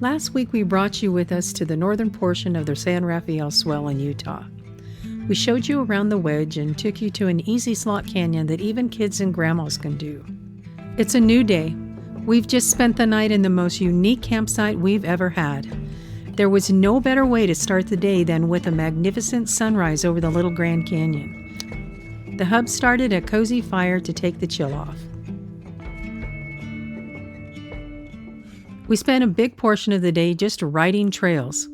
Last week we brought you with us to the northern portion of the San Rafael Swell in Utah. We showed you around the Wedge and took you to an easy slot canyon that even kids and grandmas can do. It's a new day. We've just spent the night in the most unique campsite we've ever had. There was no better way to start the day than with a magnificent sunrise over the Little Grand Canyon. The hub started a cozy fire to take the chill off. We spent a big portion of the day just riding trails.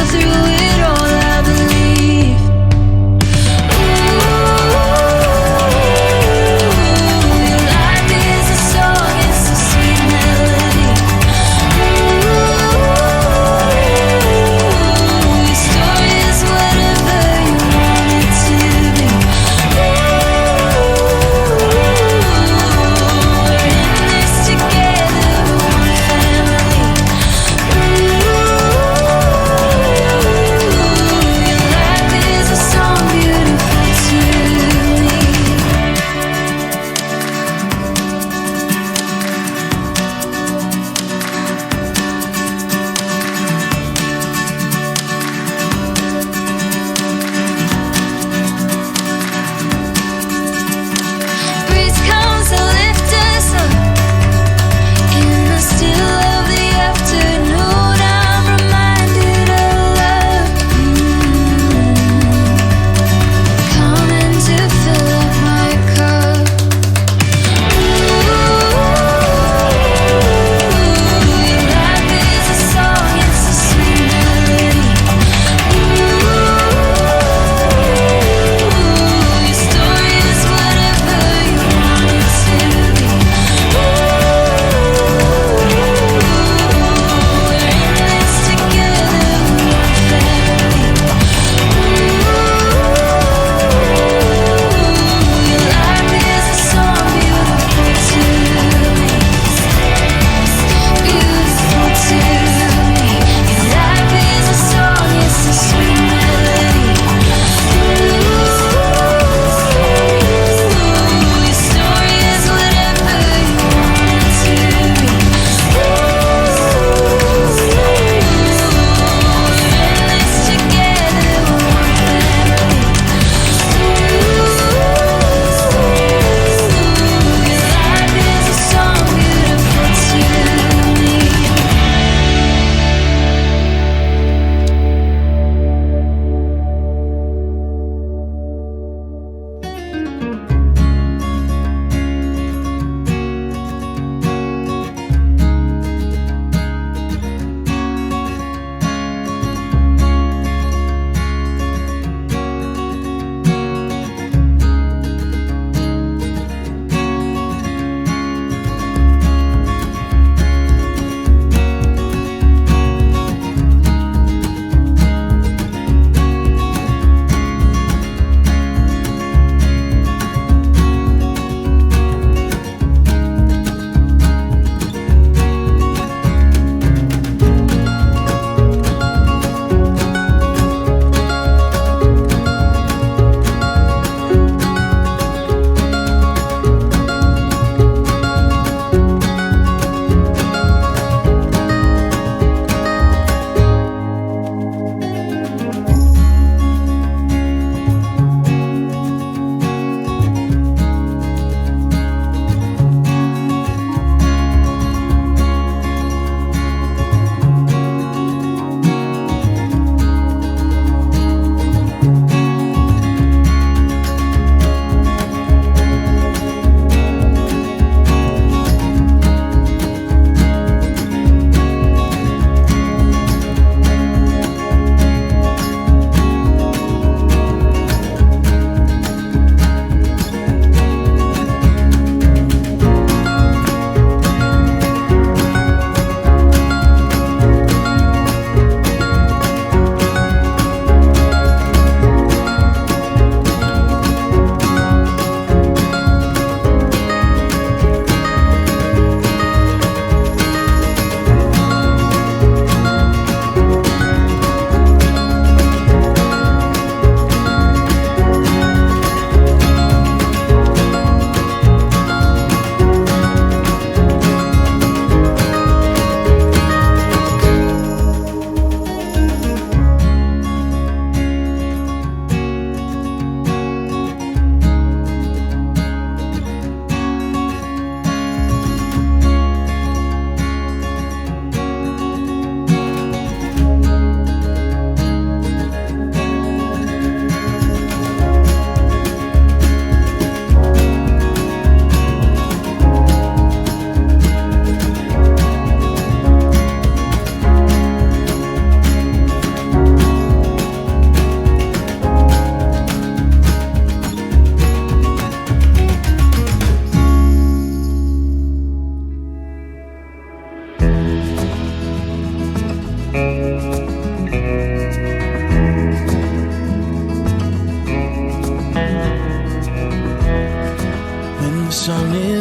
Through it all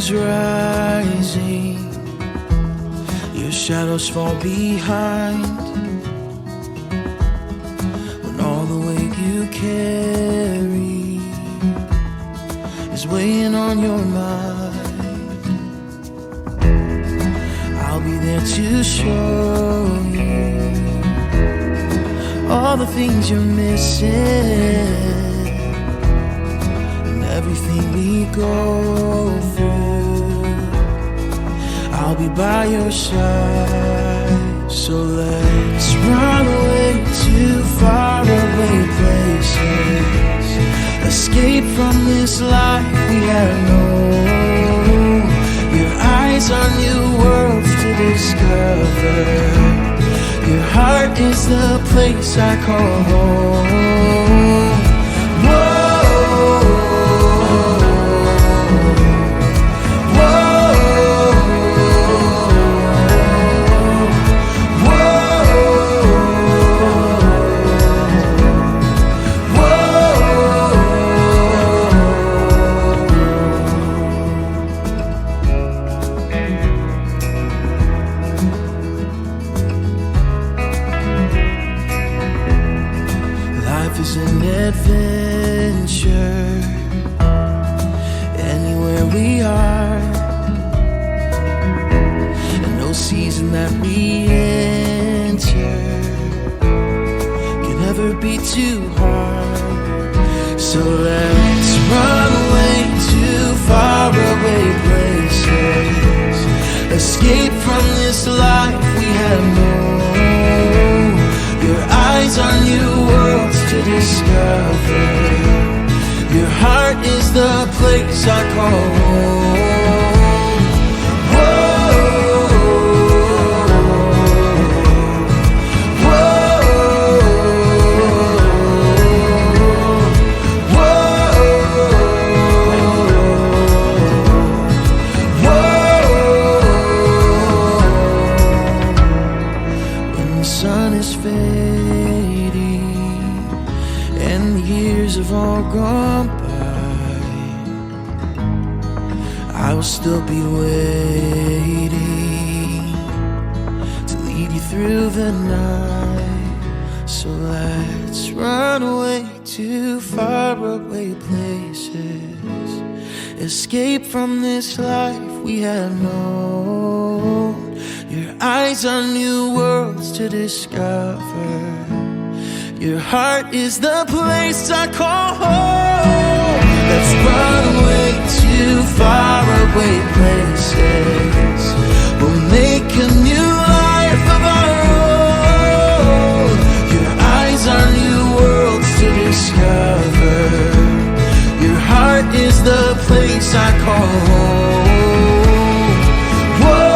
is rising, your shadows fall behind. When all the weight you carry is weighing on your mind, I'll be there to show you all the things you're missing. Everything we go through, I'll be by your side. So let's run away to faraway places, escape from this life we have known. Your eyes are new worlds to discover. Your heart is the place I call home. Whoa. Is an adventure anywhere we are, and no season that we enter can ever be too hard. So let's run away to faraway places, escape from this life we have known. Your eyes are new worlds to discover. Your heart is the place I call home. Whoa, whoa, whoa. When the sun is fading and the years have all gone by, I will still be waiting to lead you through the night. So let's run away to faraway places, escape from this life we have known. Your eyes are new worlds to discover. Your heart is the place I call home. Let's run away to faraway places. We'll make a new life of our own. Your eyes are new worlds to discover. Your heart is the place I call home. Whoa.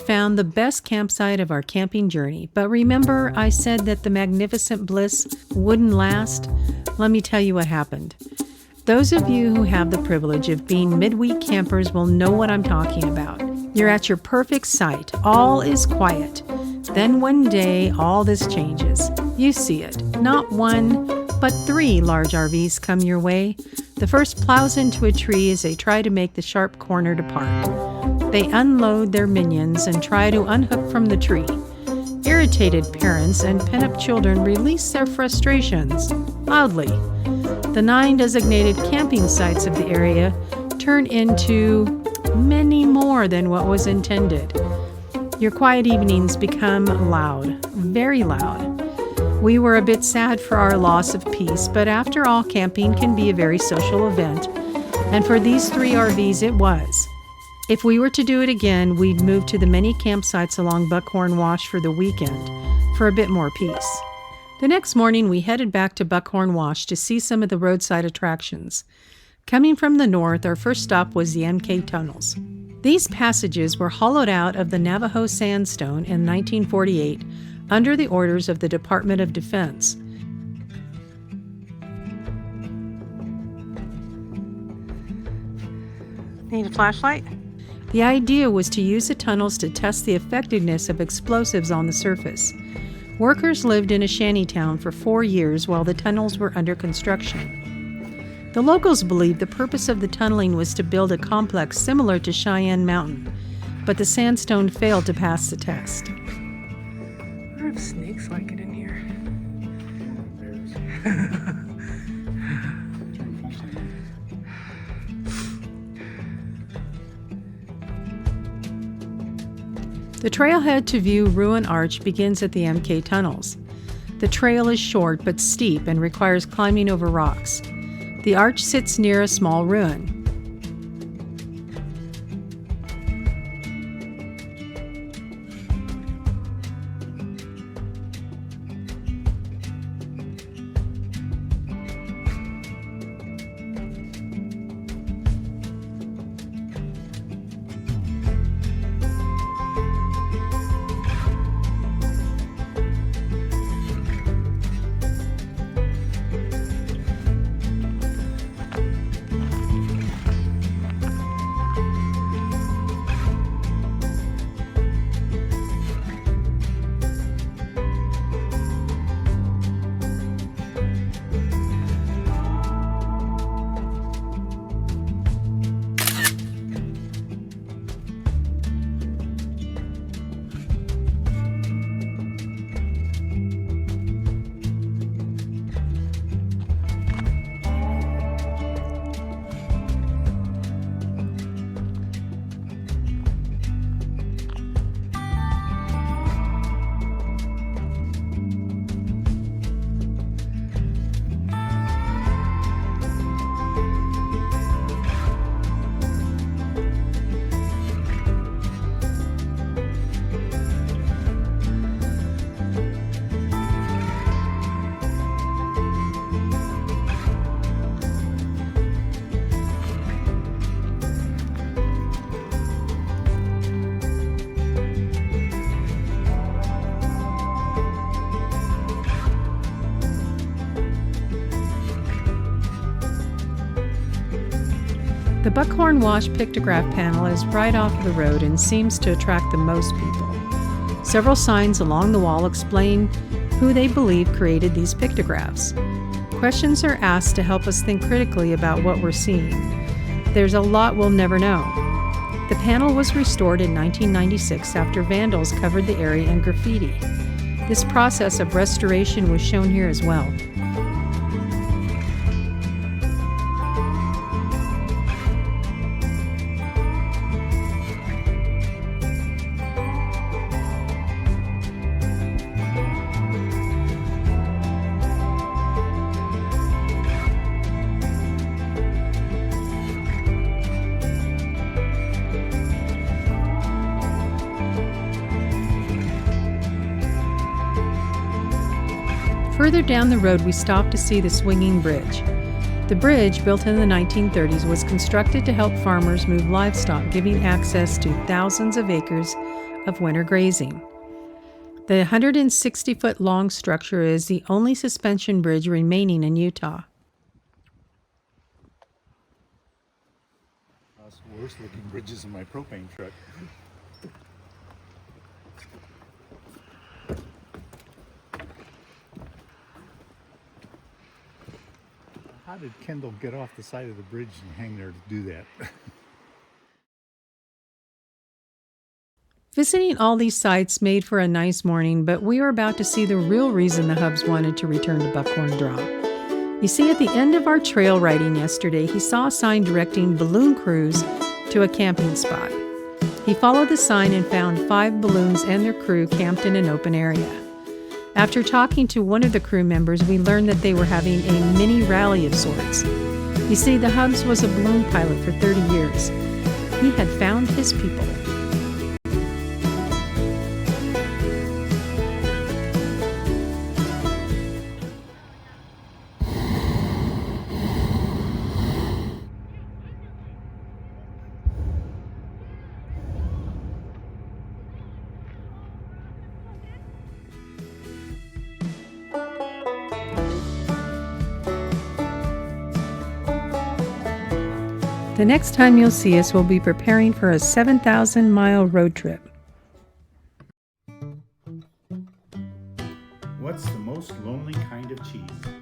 Found the best campsite of our camping journey, but remember I said that the magnificent bliss wouldn't last? Let me tell you what happened. Those of you who have the privilege of being midweek campers will know what I'm talking about. You're at your perfect site, all is quiet. Then one day all this changes. You see it. Not one, but 3 large RVs come your way. The first plows into a tree as they try to make the sharp corner to park. They unload their minions and try to unhook from the tree. Irritated parents and pent-up children release their frustrations loudly. The 9 designated camping sites of the area turn into many more than what was intended. Your quiet evenings become loud, very loud. We were a bit sad for our loss of peace, but after all, camping can be a very social event, and for these 3 RVs it was. If we were to do it again, we'd move to the many campsites along Buckhorn Wash for the weekend for a bit more peace. The next morning, we headed back to Buckhorn Wash to see some of the roadside attractions. Coming from the north, our first stop was the MK Tunnels. These passages were hollowed out of the Navajo sandstone in 1948 under the orders of the Department of Defense. Need a flashlight? The idea was to use the tunnels to test the effectiveness of explosives on the surface. Workers lived in a shantytown for 4 years while the tunnels were under construction. The locals believed the purpose of the tunneling was to build a complex similar to Cheyenne Mountain, but the sandstone failed to pass the test. I wonder if snakes like it in here. The trailhead to view Ruin Arch begins at the MK tunnels. The trail is short but steep and requires climbing over rocks. The arch sits near a small ruin. The Buckhorn Wash pictograph panel is right off the road and seems to attract the most people. Several signs along the wall explain who they believe created these pictographs. Questions are asked to help us think critically about what we're seeing. There's a lot we'll never know. The panel was restored in 1996 after vandals covered the area in graffiti. This process of restoration was shown here as well. Further down the road, we stopped to see the swinging bridge. The bridge, built in the 1930s, was constructed to help farmers move livestock, giving access to thousands of acres of winter grazing. The 160-foot-long structure is the only suspension bridge remaining in Utah. That's the worst looking bridges in my propane truck. How did Kendall get off the side of the bridge and hang there to do that? Visiting all these sites made for a nice morning, but we are about to see the real reason the Hubs wanted to return to Buckhorn Draw. You see, at the end of our trail riding yesterday, he saw a sign directing balloon crews to a camping spot. He followed the sign and found 5 balloons and their crew camped in an open area. After talking to one of the crew members, we learned that they were having a mini rally of sorts. You see, the Hubs was a balloon pilot for 30 years. He had found his people. The next time you'll see us, we'll be preparing for a 7,000-mile road trip. most lonely kind of cheese.